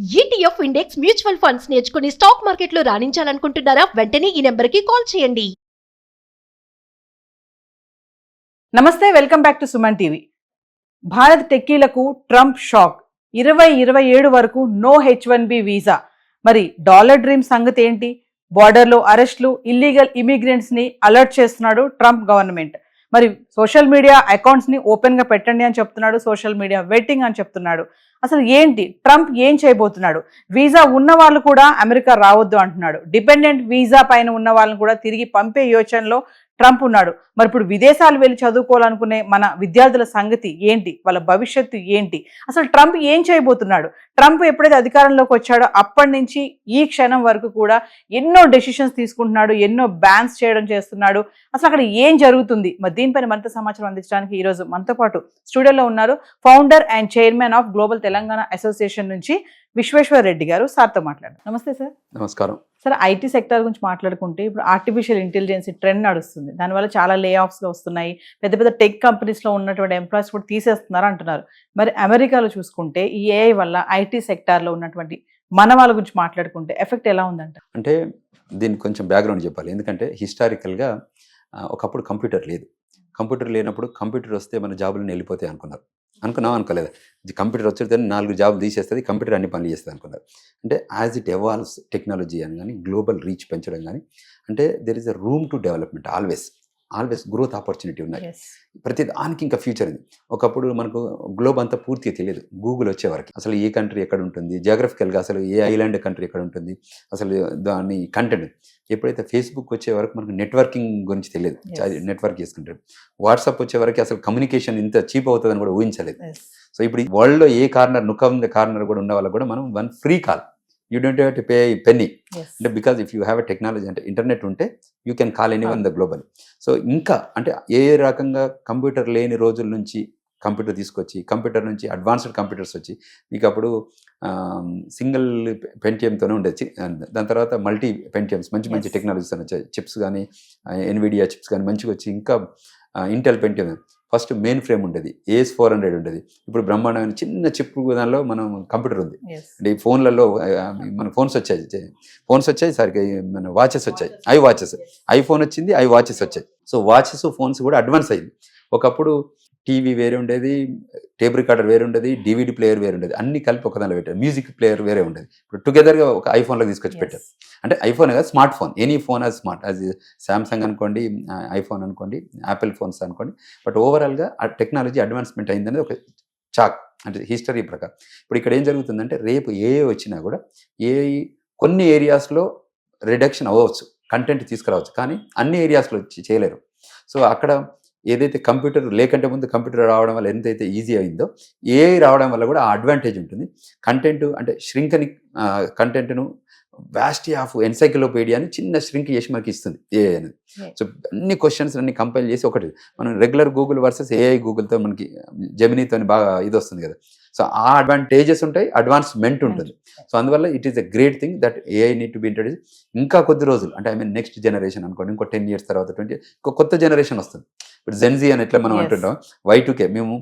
ETF index mutual funds నేర్చుకుని stock మార్కెట్లో రాణించాలనుకుంటున్నారా? వెంటనే ఈ నెంబర్కి కాల్ చేయండి. నమస్తే, welcome back to Suman TV. Bharat టెక్కీలకు ట్రంప్ షాక్. 2027 వరకు నో H1B వీసా. మరి డాలర్ డ్రీమ్ సంగతి ఏంటి? బార్డర్లో అరెస్టులు, ఇల్లీగల్ ఇమిగ్రెంట్స్ ని అలర్ట్ చేస్తున్నాడు ట్రంప్ గవర్నమెంట్. మరి సోషల్ మీడియా అకౌంట్స్ ని ఓపెన్ గా పెట్టండి అని చెప్తున్నాడు, సోషల్ మీడియా వెట్టింగ్ అని చెప్తున్నాడు. అసలు ఏంటి ట్రంప్ ఏం చేయబోతున్నాడు? వీసా ఉన్న వాళ్ళు కూడా అమెరికా రావద్దు అంటున్నాడు. డిపెండెంట్ వీసా పైన ఉన్న వాళ్ళని కూడా తిరిగి పంపే యోచనలో ట్రంప్ ఉన్నాడు. మరి ఇప్పుడు విదేశాలు వెళ్ళి చదువుకోవాలనుకునే మన విద్యార్థుల సంగతి ఏంటి? వాళ్ళ భవిష్యత్తు ఏంటి? అసలు ట్రంప్ ఏం చేయబోతున్నాడు? ట్రంప్ ఎప్పుడైతే అధికారంలోకి వచ్చాడో అప్పటి నుంచి ఈ క్షణం వరకు కూడా ఎన్నో డెసిషన్స్ తీసుకుంటున్నాడు, ఎన్నో బ్యాన్స్ చేస్తున్నాడు. అసలు అక్కడ ఏం జరుగుతుంది? మరి దీనిపైన మరింత సమాచారం అందించడానికి ఈరోజు మనతో పాటు స్టూడియోలో ఉన్నారు founder and chairman of global Telangana association నుంచి విశ్వేశ్వర్ రెడ్డి గారు. సార్తో మాట్లాడారు. నమస్తే సార్. నమస్కారం సార్, ఐటీ సెక్టర్ గురించి మాట్లాడుకుంటే ఇప్పుడు ఆర్టిఫిషియల్ ఇంటెలిజెన్స్ ట్రెండ్ నడుస్తుంది. దానివల్ల చాలా లే ఆఫ్స్ వస్తున్నాయి. పెద్ద పెద్ద టెక్ కంపెనీస్లో ఉన్నటువంటి ఎంప్లాయీస్ కూడా తీసేస్తున్నారు అంటున్నారు. మరి అమెరికాలో చూసుకుంటే ఈ ఏఐ వల్ల ఐటీ సెక్టార్లో ఉన్నటువంటి మన వాళ్ళ గురించి మాట్లాడుకుంటే ఎఫెక్ట్ ఎలా ఉందంట? అంటే దీనికి కొంచెం బ్యాక్గ్రౌండ్ చెప్పాలి. ఎందుకంటే హిస్టారికల్గా ఒకప్పుడు కంప్యూటర్ లేదు. కంప్యూటర్ లేనప్పుడు కంప్యూటర్ వస్తే మన జాబులను వెళ్ళిపోతాయి అనుకోలేదు. కంప్యూటర్ వచ్చేది 4 జాబులు తీసేస్తుంది, కంప్యూటర్ అన్ని పనులు చేస్తుంది అనుకున్నారు. అంటే యాజ్ ఇట్ ఎవాల్వ్స్ టెక్నాలజీ అని కానీ గ్లోబల్ రీచ్ పెంచడం కానీ, అంటే there is a room to development. Always growth opportunity ఉన్నాయి. ప్రతి దానికి ఇంకా ఫ్యూచర్ ఉంది. ఒకప్పుడు మనకు గ్లోబ్ అంతా పూర్తిగా తెలియదు. గూగుల్ వచ్చేవరకు అసలు ఏ కంట్రీ ఎక్కడ ఉంటుంది, జియోగ్రఫికల్గా అసలు ఏ ఐలాండ్ కంట్రీ ఎక్కడ ఉంటుంది, అసలు దాని కంటెంట్. ఎప్పుడైతే ఫేస్బుక్ వచ్చే వరకు మనకు నెట్వర్కింగ్ గురించి తెలియదు, నెట్వర్క్ చేసుకుంటాడు. వాట్సాప్ వచ్చే వరకు అసలు కమ్యూనికేషన్ ఇంత చీప్ అవుతుందని కూడా ఊహించలేదు. సో ఇప్పుడు వరల్డ్లో ఏ కార్నర్, కార్నర్ కూడా ఉన్న వాళ్ళకి కూడా మనం 1 free call, you don't have to pay penny. అంటే because if you have a technology, అంటే ఇంటర్నెట్ ఉంటే you can call anyone the global. So ఇంకా అంటే ఏ రకంగా కంప్యూటర్ లేని రోజుల నుంచి కంప్యూటర్ తీసుకొచ్చి, కంప్యూటర్ నుంచి అడ్వాన్స్డ్ కంప్యూటర్స్ వచ్చి, మీకు అప్పుడు సింగిల్ పెంటియంతోనే ఉండేది. దాని తర్వాత మల్టీ పెంటియమ్స్, మంచి టెక్నాలజీస్ అని వచ్చాయి. చిప్స్ కానీ ఎన్విడియా చిప్స్ కానీ మంచిగా వచ్చి, ఇంకా Intel Pentium. First main frame ఉండేది, AS400 ఉండేది. ఇప్పుడు బ్రహ్మాండమైన చిన్న చిప్ దానిలో మనం కంప్యూటర్ ఉంది. అంటే ఈ ఫోన్లలో మన ఫోన్స్ వచ్చాయి సరికి మన వాచెస్ వచ్చాయి, ఐఫోన్ వచ్చింది, వాచెస్ వచ్చాయి. సో వాచెస్, ఫోన్స్ కూడా అడ్వాన్స్ అయ్యింది. ఒకప్పుడు టీవీ వేరే ఉండేది, టేప్ రికార్డర్ వేరే ఉండేది, DVD ప్లేయర్ వేరే ఉండేది, అన్ని కలిపి ఒకదానిలో పెట్టారు. మ్యూజిక్ ప్లేయర్ వేరే ఉండేది. ఇప్పుడు టుగెదర్గా ఒక ఐఫోన్లో తీసుకొచ్చి పెట్టారు. అంటే ఐఫోన్ కదా, smart phone, any phone as smart, as Samsung అనుకోండి, ఐఫోన్ అనుకోండి, యాపిల్ ఫోన్స్ అనుకోండి. బట్ ఓవరాల్గా ఆ టెక్నాలజీ అడ్వాన్స్మెంట్ అయిందనేది ఒక చాక్, అంటే హిస్టరీ ప్రకారం. ఇప్పుడు ఇక్కడ ఏం జరుగుతుందంటే, రేపు ఏఐ వచ్చినా కూడా ఏఐ కొన్ని ఏరియాస్లో రిడక్షన్ అవ్వచ్చు, కంటెంట్ తీసుకురావచ్చు, కానీ అన్ని ఏరియాస్లో వచ్చి చేయలేరు. సో అక్కడ ఏదైతే కంప్యూటర్ లేకంటే ముందు కంప్యూటర్ రావడం వల్ల ఎంతైతే ఈజీ అయిందో, ఏఐ రావడం వల్ల కూడా ఆ అడ్వాంటేజ్ ఉంటుంది. కంటెంట్ అంటే ష్రింక్ని కంటెంట్ను వ్యాస్టీ ఆఫ్ ఎన్సైక్లోపీడియాని చిన్న ష్రింక్ చేసి మనకి ఇస్తుంది ఏఐ అనేది. సో అన్ని క్వశ్చన్స్ అన్ని కంపైల్ చేసి ఒకటి మనం రెగ్యులర్ గూగుల్ వర్సెస్ ఏఐ గూగుల్తో మనకి జెమినీతో బాగా ఇది వస్తుంది కదా. సో ఆ అడ్వాంటేజెస్ ఉంటాయి, అడ్వాన్స్మెంట్ ఉంటుంది. సో అందువల్ల it is a great thing that AI need to be introduce. ఇంకా కొద్ది రోజులు, అంటే నెక్స్ట్ జనరేషన్ అనుకోండి, ఇంకో 10 years తర్వాత 20, ఇంకో కొత్త జనరేషన్ వస్తుంది. ఇప్పుడు జెన్జీ అని ఎట్లా మనం అంటుంటాం, Y2K. మేము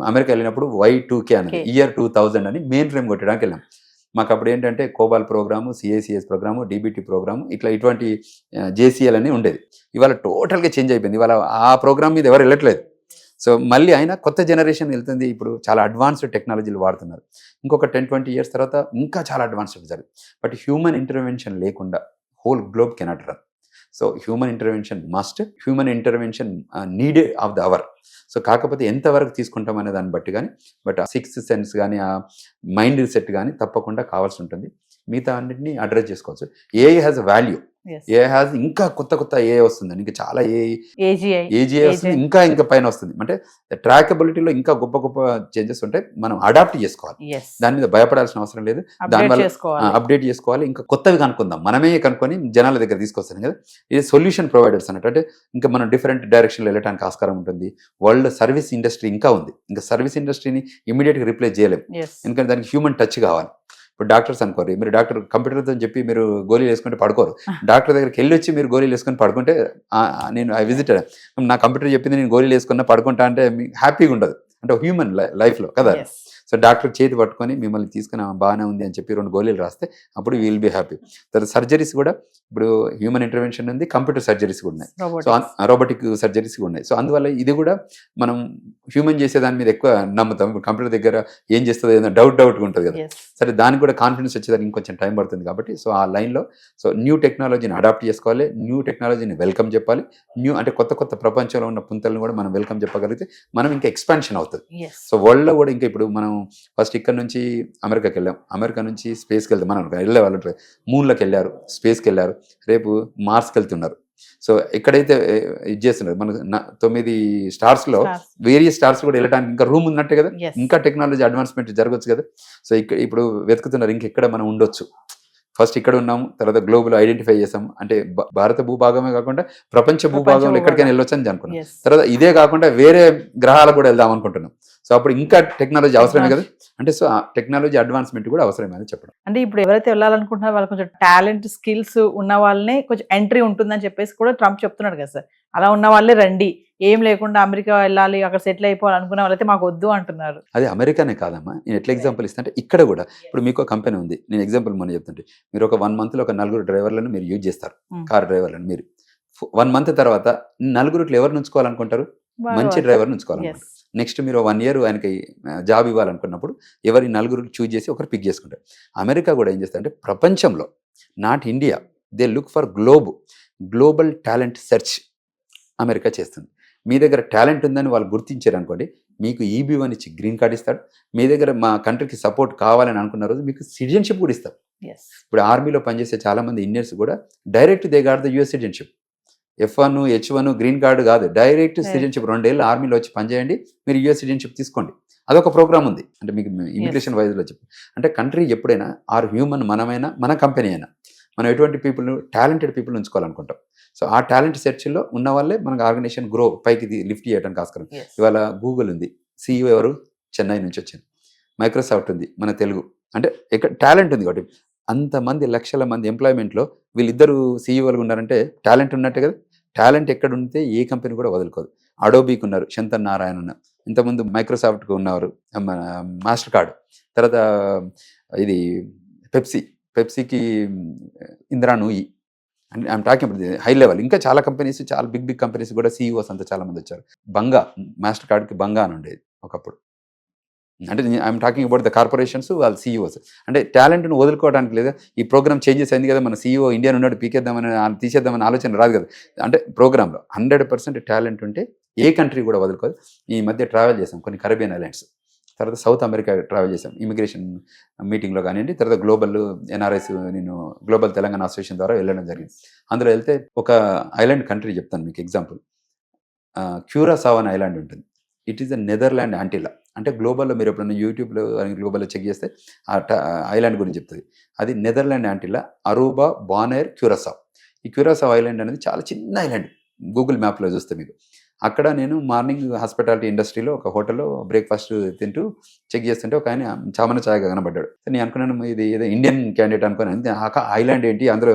అమెరికా వెళ్ళినప్పుడు Y2K అనేది ఇయర్ 2000 అని మెయిన్ ఫ్రేమ్ కొట్టడానికి వెళ్ళాం. మాకు అప్పుడు ఏంటంటే COBOL program, CACS program, DBT program, ఇటువంటి JCL అని ఉండేది. ఇవాళ టోటల్గా చేంజ్ అయిపోయింది. ఇవాళ ఆ ప్రోగ్రామ్ మీద ఎవరు వెళ్ళట్లేదు. సో మళ్ళీ అయినా కొత్త జనరేషన్ వెళ్తుంది. ఇప్పుడు చాలా అడ్వాన్స్డ్ టెక్నాలజీలు వాడుతున్నారు. ఇంకొక 10-20 years తర్వాత ఇంకా చాలా అడ్వాన్స్డ్ జరుగుతుంది. బట్ హ్యూమన్ ఇంటర్వెన్షన్ లేకుండా whole globe cannot run. So human intervention needed of the hour. So కాకపోతే ఎంతవరకు తీసుకుంటాం అనే దాన్ని బట్టి కానీ, బట్ ఆ 6th సెన్స్ కానీ, ఆ మైండ్ సెట్ కానీ తప్పకుండా కావాల్సి ఉంటుంది. మిగతా అన్నింటినీ అడ్రస్ చేసుకోవచ్చు. AI has a value. AI has ఇంకా కొత్త ఏఐ వస్తుందండి, ఇంకా చాలా ఏజీఐ వస్తుంది, ఇంకా పైన వస్తుంది. అంటే ట్రాకబిలిటీలో ఇంకా గొప్ప చేంజెస్ ఉంటాయి. మనం అడాప్ట్ చేసుకోవాలి, దాని మీద భయపడాల్సిన అవసరం లేదు. దానివల్ల అప్డేట్ చేసుకోవాలి, ఇంకా కొత్తవి కనుక్కుందాం. మనమే కనుక్కొని జనాల దగ్గర తీసుకొస్తాను కదా. ఇది సొల్యూషన్ ప్రొవైడర్స్ అన్నట్టు. అంటే ఇంకా మనం డిఫరెంట్ డైరెక్షన్లో వెళ్ళడానికి ఆస్కారం ఉంటుంది. వరల్డ్ సర్వీస్ ఇండస్ట్రీ ఇంకా ఉంది. ఇంకా సర్వీస్ ఇండస్ట్రీని ఇమీడియట్గా రిప్లేస్ చేయలేము, ఎందుకంటే దానికి హ్యూమన్ టచ్ కావాలి. ఇప్పుడు డాక్టర్స్ అనుకోరు, మీరు డాక్టర్ కంప్యూటర్తో చెప్పి మీరు గోళీలు వేసుకుంటే పడుకోరు. డాక్టర్ దగ్గరికి వెళ్ళి వచ్చి మీరు గోళీలు వేసుకొని పడుకుంటే, నేను ఐ విజిట్ నా కంప్యూటర్ చెప్పింది నేను గోళీలు వేసుకున్నా పడుకుంటా అంటే హ్యాపీగా ఉండదు. అంటే హ్యూమన్ లైఫ్లో కదా. సో డాక్టర్ చేతి పట్టుకొని మిమ్మల్ని తీసుకుని బాగానే ఉంది అని చెప్పి 2 గోళీలు రాస్తే అప్పుడు విల్ బి హ్యాపీ. తర్వాత సర్జరీస్ కూడా ఇప్పుడు హ్యూమన్ ఇంటర్వెన్షన్ ఉంది, కంప్యూటర్ సర్జరీస్ కూడా ఉన్నాయి, సో రోబోటిక్ సర్జరీస్ కూడా ఉన్నాయి. సో అందువల్ల ఇది కూడా మనం హ్యూమన్ చేసే దాని మీద ఎక్కువ నమ్ముతాం. ఇప్పుడు కంప్యూటర్ దగ్గర ఏం చేస్తుందో ఏదైనా డౌట్గా ఉంటుంది కదా, సరే దానికి కూడా కాన్ఫిడెన్స్ వచ్చేదానికి ఇంకొంచెం టైం పడుతుంది. కాబట్టి సో ఆ లైన్లో సో న్యూ టెక్నాలజీని అడాప్ట్ చేసుకోవాలి, న్యూ టెక్నాలజీని వెల్కమ్ చెప్పాలి, న్యూ అంటే కొత్త కొత్త ప్రపంచంలో ఉన్న పుంతలను కూడా మనం వెల్కమ్ చెప్పగలిగితే మనం ఇంకా ఎక్స్పాన్షన్ అవుతుంది. సో వరల్డ్లో కూడా ఇంకా ఇప్పుడు మనం ఫస్ట్ ఇక్కడ నుంచి అమెరికాకి వెళ్ళాం, అమెరికా నుంచి స్పేస్కి వెళ్తాం, మనం వెళ్ళే వాళ్ళు మూన్లోకి వెళ్ళారు, స్పేస్కి వెళ్ళారు, రేపు మార్స్కి వెళ్తున్నారు. సో ఎక్కడైతే ఇది చేస్తున్నారు మనకు 9 స్టార్స్లో వేరియస్ స్టార్స్ కూడా వెళ్ళడానికి ఇంకా రూమ్ ఉన్నట్టే కదా, ఇంకా టెక్నాలజీ అడ్వాన్స్మెంట్ జరగచ్చు కదా. సో ఇప్పుడు వెతుకుతున్నారు ఇంకెక్కడ మనం ఉండొచ్చు. ఫస్ట్ ఇక్కడ ఉన్నాము, తర్వాత గ్లోబల్ ఐడెంటిఫై చేసాం, అంటే భారత భూభాగమే కాకుండా ప్రపంచ భూభాగంలో ఎక్కడికైనా వెళ్ళొచ్చు అని అనుకున్నాం. తర్వాత ఇదే కాకుండా వేరే గ్రహాలకు కూడా వెళ్దాం అనుకుంటున్నాం. సో అప్పుడు ఇంకా టెక్నాలజీ అవసరమే కదా, అంటే సో ఆ టెక్నాలజీ అడ్వాన్స్మెంట్ కూడా అవసరమే అని చెప్పడం. అంటే ఇప్పుడు ఎవరైతే వెళ్ళాలనుకుంటున్నారో వాళ్ళు కొంచెం టాలెంట్ స్కిల్స్ ఉన్న వాళ్ళనే కొంచెం ఎంట్రీ ఉంటుందని చెప్పేసి కూడా ట్రంప్ చెప్తున్నాడు కదా సార్. అలా ఉన్న వాళ్ళే రండి, ఏం లేకుండా అమెరికా వెళ్ళాలి అక్కడ సెటిల్ అయిపోవాలనుకున్న వాళ్ళైతే మాకు వద్దు అంటున్నారు. అది అమెరికానే కాదమ్మా, నేను ఎట్లా ఎగ్జాంపుల్ ఇస్తాను అంటే ఇక్కడ కూడా ఇప్పుడు మీకు కంపెనీ ఉంది, నేను ఎగ్జాంపుల్ మొన్న చెప్తుంటే మీరు ఒక 1 monthలో ఒక 4 డ్రైవర్లను మీరు యూజ్ చేస్తారు, కార్ డ్రైవర్లను. మీరు 1 month తర్వాత 4 ఎవరు ఉంచుకోవాలనుకుంటారు? మంచి డ్రైవర్ని ఉంచుకోవాలనుకుంటారు. నెక్స్ట్ మీరు 1 year ఆయనకి జాబ్ ఇవ్వాలనుకున్నప్పుడు ఎవరి 4 చూజ్ చేసి ఒకరు పిక్ చేసుకుంటారు. అమెరికా కూడా ఏం చేస్తారంటే ప్రపంచంలో, not India, they look for global talent search America చేస్తుంది. మీ దగ్గర టాలెంట్ ఉందని వాళ్ళు గుర్తించారు అనుకోండి, మీకు EB1 ఇచ్చి గ్రీన్ కార్డ్ ఇస్తాడు. మీ దగ్గర మా కంట్రీకి సపోర్ట్ కావాలని అనుకున్న రోజు మీకు సిటిజన్షిప్ కూడా ఇస్తారు. ఇప్పుడు ఆర్మీలో పనిచేసే చాలా మంది ఇండియన్స్ కూడా direct they got the US citizenship. F1 H1 green card కాదు, డైరెక్ట్ సిటిజన్షిప్. 2 ఏళ్ళు ఆర్మీలో వచ్చి పనిచేయండి, మీరు US సిటిజన్షిప్ తీసుకోండి. అదొక ప్రోగ్రామ్ ఉంది, అంటే మీకు ఇమిగ్రేషన్ వైజ్లో చెప్పి. అంటే కంట్రీ ఎప్పుడైనా ఆర్ హ్యూమన్, మనమైనా మన కంపెనీ అయినా, మనం ఎటువంటి పీపుల్, టాలెంటెడ్ పీపుల్ ఉంచుకోవాలనుకుంటాం. సో ఆ టాలెంట్ సెర్చ్లో ఉన్న వాళ్ళే మనకు ఆర్గనైజేషన్ గ్రో పైకి లిఫ్ట్ చేయడానికి ఆస్కారం. ఇవాళ గూగుల్ ఉంది, CEO ఎవరు? చెన్నై నుంచి వచ్చింది. మైక్రోసాఫ్ట్ ఉంది, మన తెలుగు. అంటే ఇక్కడ టాలెంట్ ఉంది కాబట్టి అంతమంది లక్షల మంది ఎంప్లాయ్మెంట్లో వీళ్ళిద్దరు CEOలు ఉన్నారంటే టాలెంట్ ఉన్నట్టే కదా. టాలెంట్ ఎక్కడ ఉంటే ఏ కంపెనీ కూడా వదులుకోదు. అడోబీకి ఉన్నారు శంతన్ నారాయణ ఉన్నారు, ఇంతకుముందు మైక్రోసాఫ్ట్కి ఉన్నవారు మాస్టర్ కార్డ్, తర్వాత ఇది పెప్సీకి Indira Nooyi. And I'm talking high level. ఇంకా చాలా కంపెనీస్, చాలా బిగ్ కంపెనీస్ కూడా CEOs అంతా చాలా మంది వచ్చారు. బంగా, మాస్టర్ కార్డ్కి బంగా అని ఉండేది ఒకప్పుడు. అంటే I'm talking about the corporations, వాళ్ళ CEOs. అంటే టాలెంట్ను వదులుకోవడానికి లేదా, ఈ ప్రోగ్రామ్ చేంజెస్ అయింది కదా, మన CEO ఇండియన్ ఉన్నాడు పీకేద్దామని తీసేద్దామని ఆలోచన రాదు కదా. అంటే ప్రోగ్రాంలో 100% టాలెంట్ ఉంటే ఏ కంట్రీ కూడా వదులుకోదు. ఈ మధ్య ట్రావెల్ చేసాం కొన్ని కరేబియన్ ఐలాండ్స్, తర్వాత సౌత్ అమెరికా ట్రావెల్ చేసాం ఇమిగ్రేషన్ మీటింగ్లో కానివ్వండి, తర్వాత గ్లోబల్ NRIs, నేను గ్లోబల్ తెలంగాణ అసోసియేషన్ ద్వారా వెళ్ళడం జరిగింది. అందులో వెళ్తే ఒక ఐలాండ్ కంట్రీ చెప్తాను మీకు ఎగ్జాంపుల్. క్యూరాసావ్ అనే ఐలాండ్ ఉంటుంది. It is the Netherland Antilles. అంటే గ్లోబల్లో మీరు ఎప్పుడన్నా యూట్యూబ్లో గ్లోబల్లో చెక్ చేస్తే ఆ ఐలాండ్ గురించి చెప్తుంది. అది నెదర్లాండ్ యాంటిలా, అరూబా, బానైర్, క్యూరాసావ్. ఈ క్యూరాసావ్ ఐలాండ్ అనేది చాలా చిన్న ఐలాండ్, గూగుల్ మ్యాప్లో చూస్తే మీకు. అక్కడ నేను మార్నింగ్ హాస్పిటాలిటీ ఇండస్ట్రీలో ఒక హోటల్లో బ్రేక్ఫాస్ట్ తింటూ చెక్ చేస్తుంటే ఒక ఆయన చామన ఛాయగా కనబడ్డాడు. నేను అనుకున్నాను ఇది ఏదో ఇండియన్ క్యాండిడేట్ అనుకున్నాను. ఐలాండ్ ఏంటి అందులో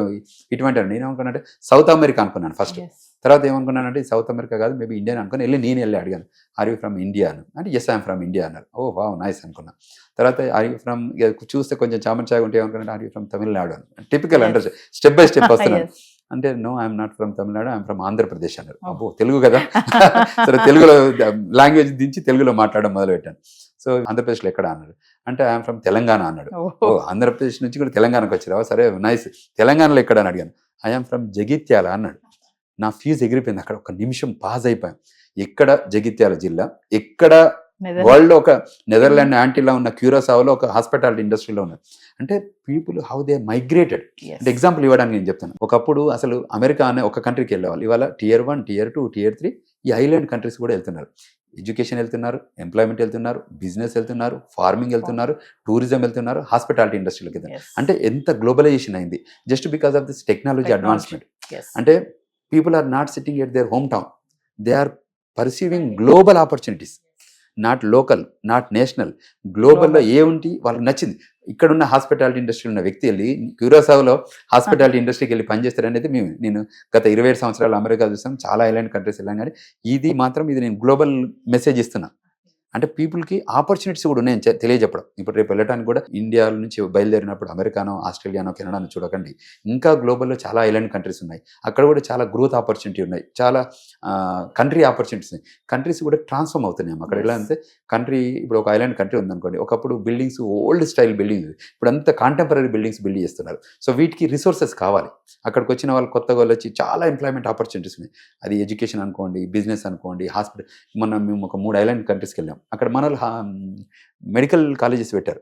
ఇటువంటి, నేను ఏమనుకున్నానంటే సౌత్ అమెరికా అనుకున్నాను ఫస్ట్. తర్వాత ఏమనుకున్నానంటే సౌత్ అమెరికా కాదు, మేబీ ఇండియన్ అనుకుని నేను అడిగాను, ఆర్ యూ ఫ్రమ్ ఇండియా అని. అంటే ఎస్ ఐఎమ్ ఫ్రమ్ ఇండియా అన్నారు. ఓ వావ్ నైస్ అనుకున్నా. తర్వాత ఆర్ యూ ఫ్రమ్, చూస్తే కొంచెం చామన్ చాయగా ఉంటే ఏమనుకున్నాను, ఆర్ యూ ఫ్రమ్ తమిళనాడు అని. Typical under step by step వస్తున్నాను. అంటే no I'm not from Tamil Nadu, I'm from Andhra Pradesh అన్నారు. అబ్బో తెలుగు కదా. సరే తెలుగులో లాంగ్వేజ్ దించి తెలుగులో మాట్లాడడం మొదలుపెట్టాను. సో ఆంధ్రప్రదేశ్లో ఎక్కడ అన్నాడు అంటే ఐఎమ్ ఫ్రమ్ తెలంగాణ అన్నాడు. ఓ ఆంధ్రప్రదేశ్ నుంచి కూడా తెలంగాణకు వచ్చారా, సరే నైస్. తెలంగాణలో ఎక్కడ అని అడిగాను. ఐఎమ్ ఫ్రమ్ జగిత్యాల అన్నాడు. నా ఫీజు ఎగిరిపోయింది. అక్కడ ఒక నిమిషం పాజ్ అయిపోయాం. ఎక్కడ జగిత్యాల జిల్లా, ఎక్కడ వరల్డ్ ఒక నెదర్లాండ్ యాంటీలా ఉన్న క్యూరాసావ్లో ఒక హాస్పిటాలిటీ ఇండస్ట్రీలో ఉన్నారు. అంటే పీపుల్ హౌ దే మైగ్రేటెడ్. అంటే ఎగ్జాంపుల్ ఇవ్వడానికి నేను చెప్తాను. ఒకప్పుడు అసలు అమెరికా అనే ఒక కంట్రీకి వెళ్ళేవాళ్ళు, ఇవాళ Tier 1, Tier 2, Tier 3 ఈ ఐలాండ్ కంట్రీస్ కూడా వెళ్తున్నారు. ఎడ్యుకేషన్ వెళ్తున్నారు, ఎంప్లాయ్మెంట్ వెళ్తున్నారు, బిజినెస్ వెళ్తున్నారు, ఫార్మింగ్ వెళ్తున్నారు, టూరిజం వెళ్తున్నారు, హాస్పిటాలిటీ ఇండస్ట్రీలోకి వెళ్తున్నారు. అంటే ఎంత గ్లోబలైజేషన్ అయింది just because of this technology advancement. అంటే people are not sitting at their home town, they are perceiving global opportunities, not local, not national. గ్లోబల్లో ఏముంటి వాళ్ళకి నచ్చింది. ఇక్కడున్న హాస్పిటాలిటీ ఇండస్ట్రీ ఉన్న వ్యక్తి వెళ్ళి క్యూరాసావ్లో హాస్పిటాలిటీ ఇండస్ట్రీకి వెళ్ళి పనిచేస్తారు అనేది నేను గత 27 సంవత్సరాలు అమెరికా చూసాం, చాలా ఐలాండ్ కంట్రీస్ వెళ్ళాం. కానీ ఇది మాత్రం నేను గ్లోబల్ మెసేజ్ ఇస్తున్నా. అంటే పీపుల్కి ఆపర్చునిటీస్ కూడా ఉన్నాయని తెలియజెప్పడం. ఇప్పుడు రేపు వెళ్ళడానికి కూడా ఇండియా నుంచి బయలుదేరినప్పుడు అమెరికానో, ఆస్ట్రేలియానో, కెనడానో చూడకండి. ఇంకా గ్లోబల్లో చాలా ఐలాండ్ కంట్రీస్ ఉన్నాయి. అక్కడ కూడా చాలా గ్రోత్ ఆపర్చునిటీ ఉన్నాయి, చాలా కంట్రీ ఆపర్చునిటీస్ ఉన్నాయి. కంట్రీస్ కూడా ట్రాన్స్ఫార్మ్ అవుతున్నాయి. అక్కడ ఎలా అంటే కంట్రీ, ఇప్పుడు ఒక ఐలాండ్ కంట్రీ ఉందనుకోండి, ఒకప్పుడు బిల్డింగ్స్ ఓల్డ్ స్టైల్ బిల్డింగ్స్, ఇప్పుడు అంతా కాంటెంపరీ బిల్డింగ్స్ బిల్డ్ చేస్తున్నారు. సో వీటికి రిసోర్సెస్ కావాలి. అక్కడికి వచ్చిన వాళ్ళు కొత్తగా వాళ్ళు వచ్చి చాలా ఎంప్లాయ్మెంట్ ఆపర్చునిటీస్ ఉన్నాయి. అది ఎడ్యుకేషన్ అనుకోండి, బిజినెస్ అనుకోండి, హాస్పిటల్. మేము ఒక 3 ఐలాండ్ కంట్రీస్కి వెళ్ళాం. అక్కడ మన మెడికల్ కాలేజెస్ పెట్టారు,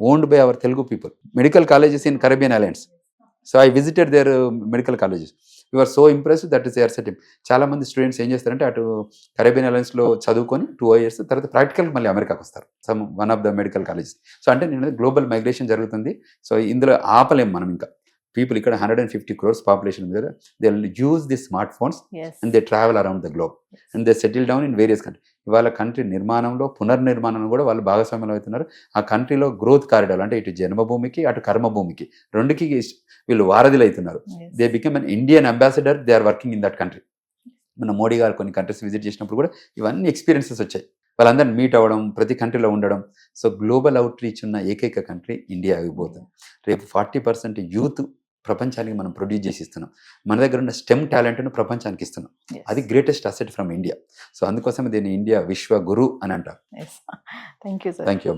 owned by our Telugu people. Medical colleges in Caribbean islands. So I visited their medical colleges. You are so impressed that is er setting. చాలా మంది స్టూడెంట్స్ ఏం చేస్తారంటే అటు కరేబియన్ ఐలాండ్స్లో చదువుకొని 2 years తర్వాత ప్రాక్టికల్ మళ్ళీ అమెరికాకు వస్తారు, one of the medical colleges. So అంటే నేను గ్లోబల్ మైగ్రేషన్ జరుగుతుంది. సో ఇందులో ఆపలేం మనం. ఇంకా పీపుల్ ఇక్కడ 150 crores పాపులేషన్ ఉంది కదా, they use the smart phones and they travel around the globe and they settle down in various country. ఇవాళ కంట్రీ నిర్మాణంలో, పునర్నిర్మాణంలో కూడా వాళ్ళు భాగస్వామ్యం అవుతున్నారు. ఆ కంట్రీలో గ్రోత్ కారిడార్ అంటే ఇటు జన్మభూమికి అటు కర్మభూమికి రెండుకి వీళ్ళు వారధులు అవుతున్నారు. They become an Indian ambassador, they are working in that country. మన మోడీ గారు కొన్ని కంట్రీస్ విజిట్ చేసినప్పుడు కూడా ఇవన్నీ ఎక్స్పీరియన్సెస్ వచ్చాయి. వాళ్ళందరినీ మీట్ అవ్వడం, ప్రతి కంట్రీలో ఉండడం. సో గ్లోబల్ అవుట్ రీచ్ ఉన్న ఏకైక కంట్రీ ఇండియా అయిపోతుంది. రేపు 40% యూత్ ప్రపంచానికి మనం ప్రొడ్యూస్ చేసి ఇస్తున్నాం. మన దగ్గర ఉన్న స్టెమ్ టాలెంట్ను ప్రపంచానికి ఇస్తున్నాం. అది greatest asset from India. So అందుకోసమే దీన్ని ఇండియా విశ్వ గురు అని అంటారు. Thank you. Thank you.